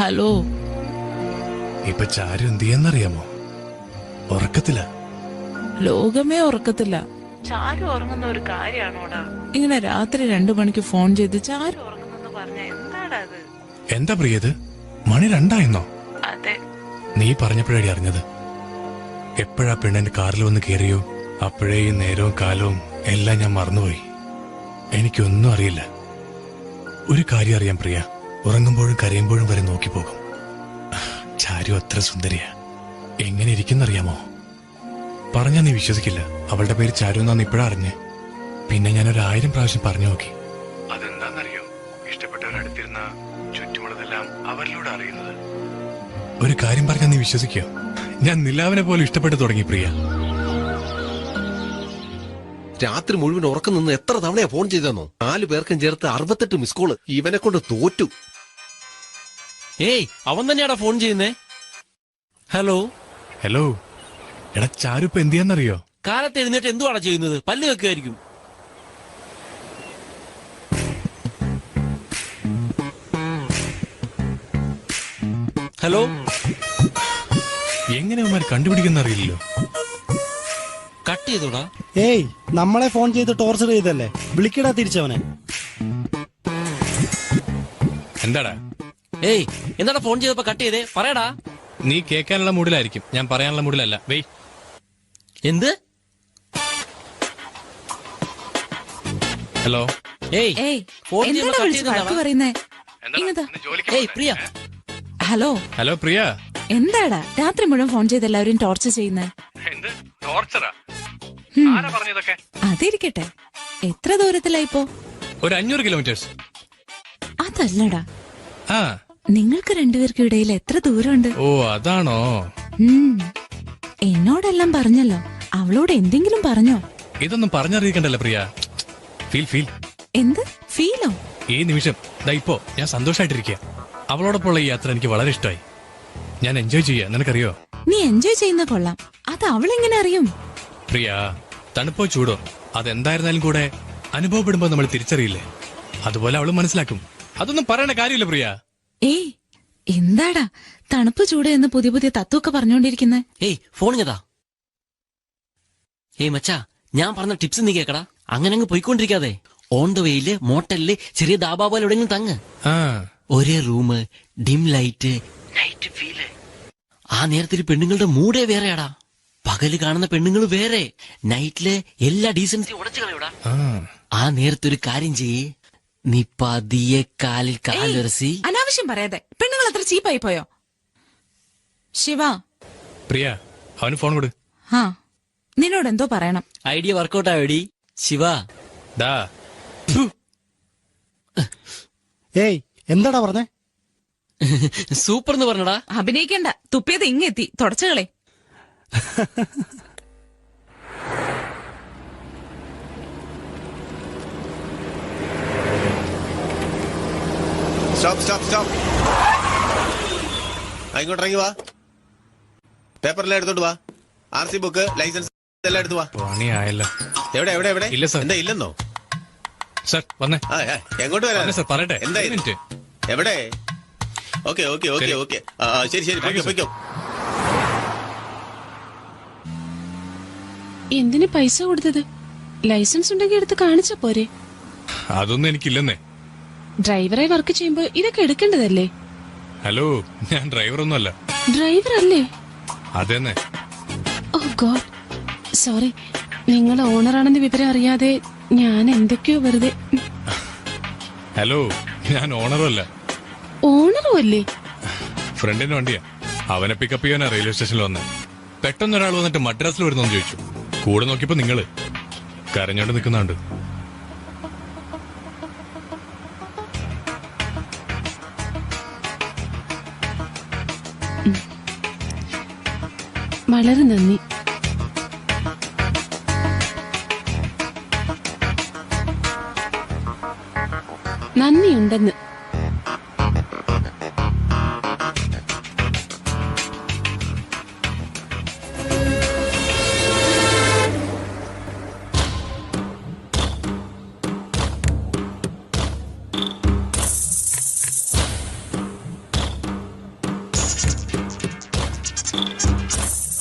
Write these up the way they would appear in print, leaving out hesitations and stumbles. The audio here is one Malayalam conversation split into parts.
ഹലോ. ഇപ്പൊ ചാരു എന്ത് ചെയ്യാന്നറിയാമോ? ഉറക്കത്തില്ല. ലോകമേ ഉറക്കത്തില്ല. ചാരു ഉറങ്ങുന്ന ഒരു കാര്യമാണോടാ? ഇങ്ങനെ രാത്രി 2 മണിക്ക് ഫോൺ ചെയ്ത് ചാരു ഉറങ്ങുന്നെന്ന് പറഞ്ഞ എന്താടാ അത്? എന്താ പ്രിയത്, മണി 2 അതെ. നീ പറഞ്ഞപ്പോഴേ അറിഞ്ഞത്. എപ്പോഴാ പെണ്ണെന്റെ കാറിൽ വന്ന് കയറിയോ അപ്പോഴേ ഈ നേരവും കാലവും എല്ലാം ഞാൻ മറന്നുപോയി. എനിക്കൊന്നും അറിയില്ല. ഒരു കാര്യം അറിയാം പ്രിയ, ഉറങ്ങുമ്പോഴും കരയുമ്പോഴും വരെ നോക്കിപ്പോകും. ചാരു അത്ര സുന്ദരിയാ. എങ്ങനെ ഇരിക്കുന്നറിയാമോ? പറഞ്ഞാ നീ വിശ്വസിക്കില്ല. അവളുടെ പേര് ചാരു എന്നാന്ന് ഇപ്പോഴാ അറിഞ്ഞേ. പിന്നെ ഞാൻ 1000 പ്രാവശ്യം പറഞ്ഞു നോക്കി. അതെന്താന്നറിയോ? ഇഷ്ടപ്പെട്ടവരടുത്തിരുന്ന ചുറ്റുമുള്ളതെല്ലാം അവരിലൂടെ അറിയുന്നത്. ഒരു കാര്യം പറഞ്ഞാൽ നീ വിശ്വസിക്കോ? ഞാൻ നിലാവിനെ പോലെ ഇഷ്ടപ്പെട്ടു തുടങ്ങി പ്രിയ. രാത്രി മുഴുവൻ ഉറക്കം നിന്ന് എത്ര തവണയാ ഫോൺ ചെയ്തെന്നോ? 4 പേർക്കും ചേർത്ത് 68 മിസ് കോള്. ഇവനെ കൊണ്ട് തോറ്റു. ഏയ്, അവൻ തന്നെയാടാ ഫോൺ ചെയ്യുന്നേ. Hello hello. എടാ ചാരു ഇപ്പൊ എന്ത് ചെയ്യാന്നറിയോ? കാലത്ത് എഴുന്നേറ്റ് എന്തുവാണ് ചെയ്യുന്നത്? പല്ല് വെക്കുമായിരിക്കും. ഹലോ. എങ്ങനെ അവന്മാർ കണ്ടുപിടിക്കുന്ന അറിയില്ലല്ലോ. കട്ട് ചെയ്തോടാ. ഏയ്, നമ്മളെ ഫോൺ ചെയ്ത് ടോർച്ചർ ചെയ്തല്ലേ, വിളിക്കടാ തിരിച്ചവനെ. എന്താടാ? ഏയ്, എന്താടാ ഫോൺ ചെയ്തപ്പോ കട്ട് ചെയ്തേ? പറയടാ. നീ കേൾക്കാനുള്ള മൂഡിലായിരിക്കും, ഞാൻ പറയാനുള്ള മൂഡിലല്ല. വെയ്. എന്ത്? ഹലോ. ഏയ്, ഫോൺ ചെയ്യുമ്പോ കട്ട് ചെയ്തതാ. ഏയ് പ്രിയ. ഹലോ. ഹലോ പ്രിയ. എന്താടാ രാത്രി മുഴുവൻ ഫോൺ ചെയ്ത് എല്ലാവരും ടോർച്ചർ ചെയ്യുന്നേ? അതിരിക്കട്ടെ, എത്ര ദൂരത്തിലായിപ്പോ? ഒരു 500 കിലോമീറ്റേഴ്സ്. അതല്ലടാ, ആ, നിങ്ങൾക്ക് രണ്ടുപേർക്കും ഇടയിൽ എത്ര ദൂരമുണ്ട്? ഓ അതാണോ? എന്നോടെല്ലാം പറഞ്ഞല്ലോ, അവളോട് എന്തെങ്കിലും പറഞ്ഞോ? ഇതൊന്നും പറഞ്ഞറിയിക്കണ്ടല്ലോ പ്രിയ. Feel feel. എന്ത് ഫീലോ? ഈ നിമിഷം ദാ ഇപ്പോ ഞാൻ സന്തോഷമായിട്ടിരിക്കുക. അവളോടൊപ്പമുള്ള ഈ യാത്ര എനിക്ക് വളരെ ഇഷ്ടമായി. ഞാൻ എൻജോയ് ചെയ്യാ. നിനക്കറിയോ? നീ എൻജോയ് ചെയ്യുന്ന കൊള്ളാം. അത് അവളെങ്ങനെ അറിയും? പ്രിയ, തണുപ്പോ ചൂടോ അതെന്തായിരുന്നാലും കൂടെ അനുഭവപ്പെടുമ്പോ നമ്മൾ തിരിച്ചറിയില്ലേ? അതുപോലെ അവളും മനസ്സിലാക്കും. അതൊന്നും പറയേണ്ട കാര്യമില്ല പ്രിയ. ഏയ്, എന്താടാ തണുപ്പ് ചൂട് എന്ന് പുതിയ പുതിയ തത്വമൊക്കെ പറഞ്ഞോണ്ടിരിക്കുന്നെ? ഏയ്, ഫോൺ ചെയ്താ. ഏയ് മച്ചാ, ഞാൻ പറഞ്ഞ ടിപ്സ് നീ കേക്കടാ. അങ്ങനെ അങ്ങ് പോയിക്കൊണ്ടിരിക്കാതെ ഓൺ ദ വേയില് മോട്ടലില് ചെറിയ ദാബ പോലെ എവിടെയെങ്കിലും തങ്ങ്. ഒരേ room, dim light, night feel. ആ നേരത്തിൽ പെണ്ണുങ്ങളുടെ മൂടേ വേറെയാടാ. പകല് കാണുന്ന പെണ്ണുങ്ങൾ വേറെ, നൈറ്റില് എല്ലാ ഡീസൻസി ഉടച്ചു കളയൂടാ. ആ നേരത്തൊരു കാര്യം ചെയ്യേ, നീ പതിയെ കാലിൽ കാലുരസി. അനാവശ്യം പറയാതെ. പെണ്ണുങ്ങൾ അത്ര ചീപ്പായി പോയോ? ശിവ. പ്രിയ, അവന് ഫോൺ കൊടു. ആ, നിന്നോട് എന്തോ പറയണം. ഐഡിയ വർക്കൗട്ട് ആവടി ശിവ. ദാ. ഏയ്, എന്താടാ പറഞ്ഞേ? സൂപ്പർ എന്ന് പറഞ്ഞടാ. അഭിനയിക്കണ്ട, തുപ്പിയത് ഇങ്ങെത്തി, തുടച്ചുകളെ. Stop stop stop. ഇങ്ങോട്ട് ഇറങ്ങി വാ. പേപ്പറെല്ലാം എടുത്തോണ്ട് വാ. RC ബുക്ക്, ലൈസൻസ് എല്ലാം എടുത്തു വാ. പണിയായല്ലോ. എവിടെ എവിടെ എവിടെ? ഇല്ല സർ. എന്താ ഇല്ലെന്നോ? സർ വന്നേ. എങ്ങോട്ട് വരാ സർ? പറയട്ടെ. എന്താ എവിടെ? Okay okay okay okay. ശരി ശരി, പൊയ്ക്കോ പൊയ്ക്കോ. എന്തിന് പൈസ കൊടുത്തത്? ലൈസൻസ് ഉണ്ടെങ്കിൽ എടുത്ത് കാണിച്ച പോരെ? അതൊന്നും എനിക്കില്ലെന്നേ. ഡ്രൈവറായി വർക്ക് ചെയ്യുമ്പോ ഇതൊക്കെ എടുക്കേണ്ടതല്ലേ? ഹലോ, ഞാൻ ഡ്രൈവറൊന്നും അല്ല. ഡ്രൈവർ അല്ലേ? അതെന്നെ. ഓ ഗോഡ്, സോറി. നിങ്ങൾ ഓണറാണെന്ന് വിവരം അറിയാതെ ഞാൻ എന്തൊക്കെയോ വെറുതെ. ഹലോ, ഞാൻ ഓണറും അല്ല. ഓണറും അല്ലേ? ഫ്രണ്ടിന്റെ വണ്ടിയാ. അവനെ പിക്കപ്പ് ചെയ്യാനാ റെയിൽവേ സ്റ്റേഷനിൽ വന്നെ. പെട്ടെന്ന് ഒരാൾ വന്നിട്ട് മദ്രാസിൽ വരുന്നോന്ന് ചോദിച്ചു. കൂടെ നോക്കിയപ്പോ നിങ്ങള് കരഞ്ഞോണ്ട് നിൽക്കുന്നുണ്ട്. വളരെ നന്ദി. നന്ദിയുണ്ടെന്ന്.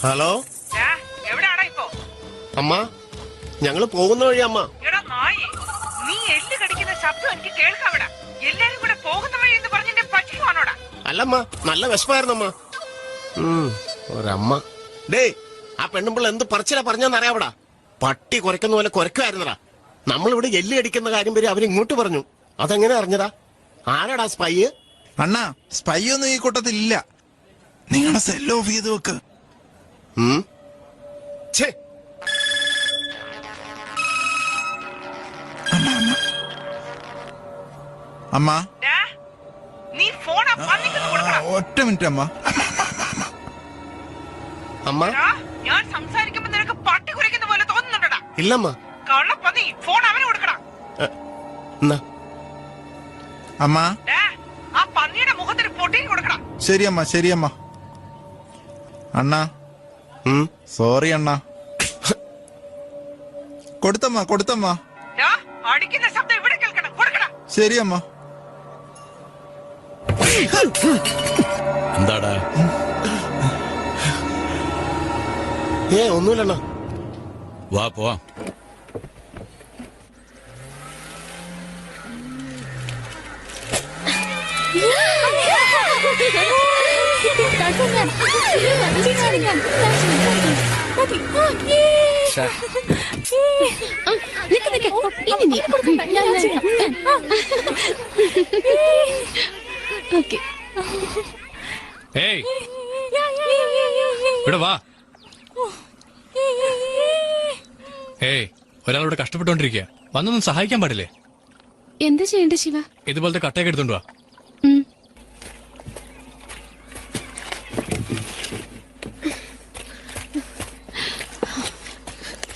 ഹലോ എവിടെയാടാ ഇപ്പോ? അമ്മ, ഞങ്ങള് പോകുന്ന വഴി അമ്മ. എടാ നായി, നീ എല്ല് കടിക്കുന്ന ശബ്ദം എനിക്ക് കേൾക്കാവിടാ. എല്ലാരും കൂടെ പോകുന്ന വഴി എന്ന് പറഞ്ഞ പറ്റിക്കുവാണോടാ? അല്ലമ്മ, നല്ല വിശപ്പായിരുന്നു അമ്മ. ഒരമ്മ. ഡേ, ആ പെണ്ണുമ്പിള്ള എന്ത് പറച്ചിലാ പറഞ്ഞെന്നറിയാവടാ? പട്ടി കുരയ്ക്കുന്ന പോലെ കുരക്കുമായിരുന്നടാ. നമ്മളിവിടെ എല്ല് കടിക്കുന്ന കാര്യം വരെ അവരിങ്ങോട്ട് പറഞ്ഞു. അതെങ്ങനെ അറിഞ്ഞടാ? ആരാടാ സ്പൈ? അണ്ണാ, സ്പൈ ഒന്നും ഈ കൂട്ടത്തിലില്ല. നിങ്ങളെ സെൽ ഓഫ് ചെയ്ത് വെക്ക്. ഛേ, അമ്മ, നീ ഫോൺ ഒറ്റ മിനിറ്റ് അമ്മ. അമ്മ. ഞാൻ സംസാരിക്കുമ്പോ നിനക്ക് പട്ടി കുരയ്ക്കുന്ന പോലെ തോന്നുന്നുണ്ടടാ? ഇല്ലമ്മ. കള്ളപ്പന്നി, ഫോൺ അവന് കൊടുക്കടാ. എന്നാ അമ്മ. ആ പന്നിയുടെ മുഖത്തിന് പൊട്ടിയും കൊടുക്കടാ. ശരിയമ്മ, ശരിയമ്മ. അണ്ണാ, സോറി അണ്ണാ. കൊടുത്തമ്മ, കൊടുത്തമ്മ. അടിക്കുന്ന ശബ്ദം ഇവിടെ കേൾക്കണം. കൊടുക്കടാ. ശരിയമ്മ. എന്താടാ? ഒന്നുമില്ലണ്ണ. വാ പോവാം. ഏയ്, ഇവിടെ വാ. ഏയ്, ഒരാളിവിടെ കഷ്ടപ്പെട്ടുകൊണ്ടിരിക്കുക. വന്നൊന്നും സഹായിക്കാൻ പാടില്ലേ? എന്താ ചെയ്യണ്ടേ ശിവ? ഇതുപോലത്തെ കട്ടയൊക്കെ എടുത്തോണ്ട് വാ.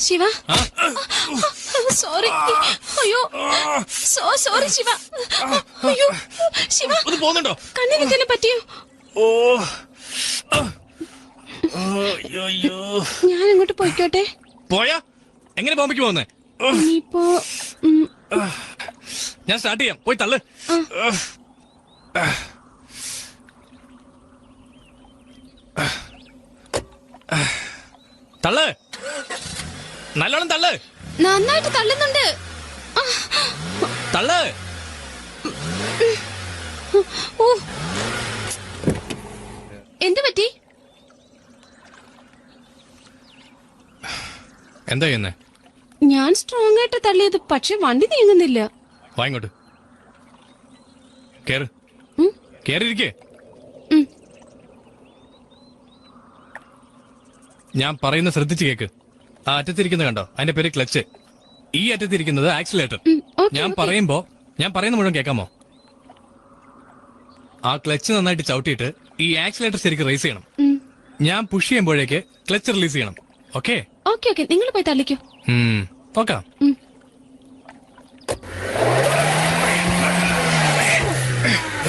ശിവ, സോറി. അയ്യോ, സോറി ശിവ. അയ്യോ ശിവ, ഒന്ന് പോകുന്നുണ്ടോ? കണ്ണിന് എന്തെങ്കിലും പറ്റിയോ? ഞാൻ അങ്ങോട്ട് പോയിക്കോട്ടെ? പോയാ എങ്ങനെ ബോംബയ്ക്ക് പോകുന്നേ? ഇനിയിപ്പോ ഞാൻ സ്റ്റാർട്ട് ചെയ്യാം. പോയി തള്ളു. തള്ളു, നല്ലോണം തള്ളു. നന്നായിട്ട് തള്ളുന്നുണ്ട്. തള്ളു. ഓ, എന്ത് പറ്റി? എന്താ ചെയ്യുന്നേ? ഞാൻ സ്ട്രോങ് ആയിട്ട് തള്ളിയത്, പക്ഷെ വണ്ടി നീങ്ങുന്നില്ല. വാ ഇങ്ങോട്ട്. കേറ്, കേറിയിരിക്കേ. ഞാൻ പറയുന്ന ശ്രദ്ധിച്ച് കേക്ക്. ആ അറ്റത്തിരിക്കുന്നത് കണ്ടോ? അതിന്റെ പേര് ക്ലച്ച്. ഈ അറ്റത്തിരിക്കുന്നത് ആക്സിലേറ്റർ. ഞാൻ പറയുന്ന മുഴുവൻ കേൾക്കാമോ? ആ ക്ലച്ച് നന്നായിട്ട് ചവിട്ടിയിട്ട് ഈ ആക്സിലേറ്റർ ശരിക്കും റേസ് ചെയ്യണം. ഞാൻ പുഷ് ചെയ്യുമ്പോഴേക്ക് ക്ലച്ച് റിലീസ് ചെയ്യണം. ഓക്കെ? ഓക്കെ, നിങ്ങൾ പോയി തള്ളിക്കോ. നോക്കാം.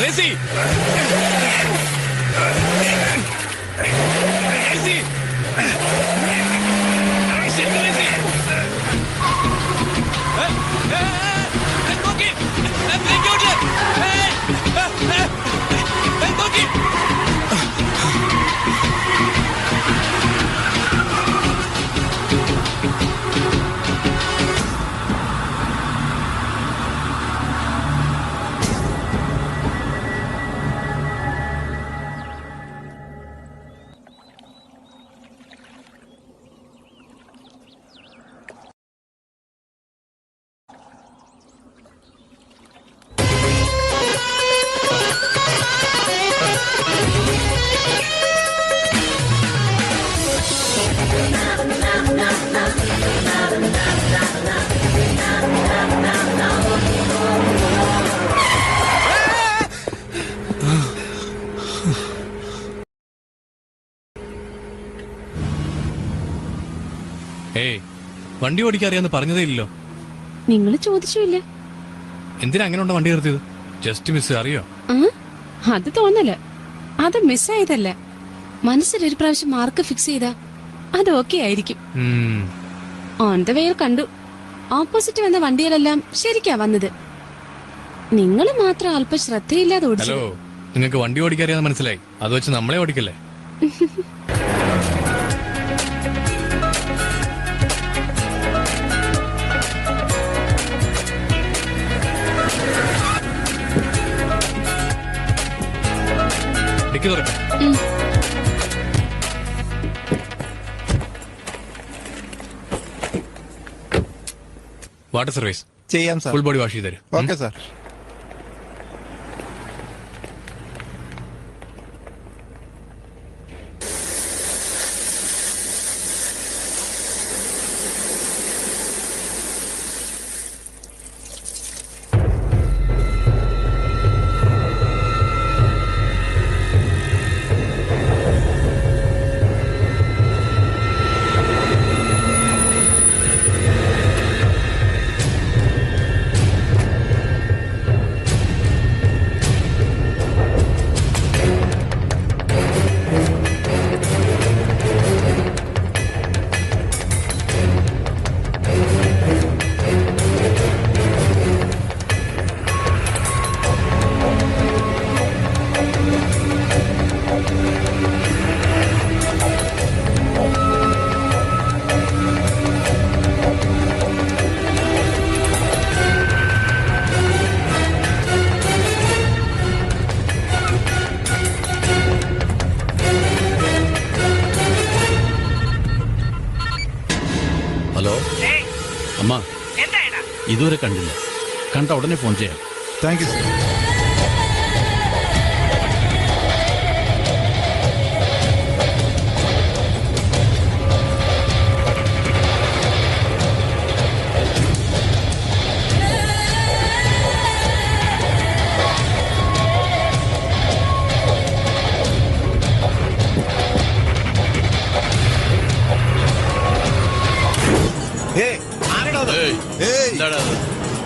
റേസി, റേസി, റേസി. ഏയ്, വണ്ടി ഓടിക്കാറിയാന്ന് പറഞ്ഞതേ ഇല്ലല്ലോ. നിങ്ങൾ ചോദിച്ചില്ല. എന്തിനാ അങ്ങനെ ഉണ്ടോ വണ്ടി നിർത്തിയത്? ജസ്റ്റ് മിസ്, അറിയോ? അത് തോന്നല്. അത് മിസ്സായതല്ല. മനസ്സിൽ ഒരു പ്രാവശ്യം മാർക്ക് ഫിക്സ് ചെയ്താ അത് ഓക്കെ ആയിരിക്കും. ഓൺ ദ വേയിൽ കണ്ടു. ഓപ്പോസിറ്റ് വന്ന വണ്ടികളെല്ലാം ശരിക്കാ വന്നത്. നിങ്ങൾ മാത്രം അല്പം ശ്രദ്ധയില്ലാതെ ഓടിച്ചു. ഹലോ, നിങ്ങൾക്ക് വണ്ടി ഓടിക്കാറിയാന്ന് മനസ്സിലായി. അത് വെച്ച് നമ്മളെ ഓടിക്കല്ലേ? ഡിക്കി തുറക്കാം. ഉം. വാട്ടർ സർവീസ് ചെയ്യാം സാർ. ഫുൾ ബോഡി വാഷ് ചെയ്ത് തരും. Okay sir. ഹലോ അമ്മ, ഇതുവരെ കണ്ടില്ല. കണ്ട ഉടനെ ഫോൺ ചെയ്യാം. Thank you sir.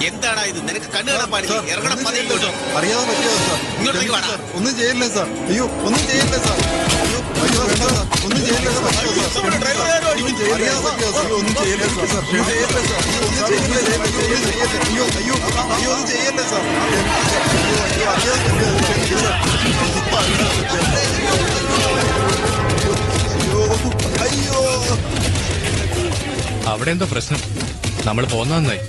എന്താടാ ഇത്? നിനക്ക് കണ്ണു കാണാൻ പാടില്ല. ഇറങ്ങണം പതിയിലോട്ട്. അറിയാതെ പറ്റിയോ സാർ? ഇങ്ങോട്ടേക്ക് വാടാ. സാർ, ഒന്നും ചെയ്യില്ല സാർ. അയ്യോ, ഒന്നും ചെയ്യില്ല സാർ. അയ്യോ, അയ്യോ, വേണ്ട സാർ. ഒന്നും ചെയ്യില്ല സാർ. പറ്റിയോ സാർ? ഒന്നും ചെയ്യില്ല സാർ. അയ്യോ, ഒന്നും ചെയ്യില്ല സാർ. ഒന്നും ചെയ്യില്ല സാർ. ഒന്നും ചെയ്യില്ല സാർ. അയ്യോ, അയ്യോ, അയ്യോ, ഒന്നും ചെയ്യില്ല സാർ. അയ്യോ, അയ്യോ, അറിയാതെ പറ്റിയോ സാർ. അയ്യോ, അയ്യോ. അവിടെ എന്തോ പ്രശ്നം. നമ്മൾ പോന്ന നന്നായി.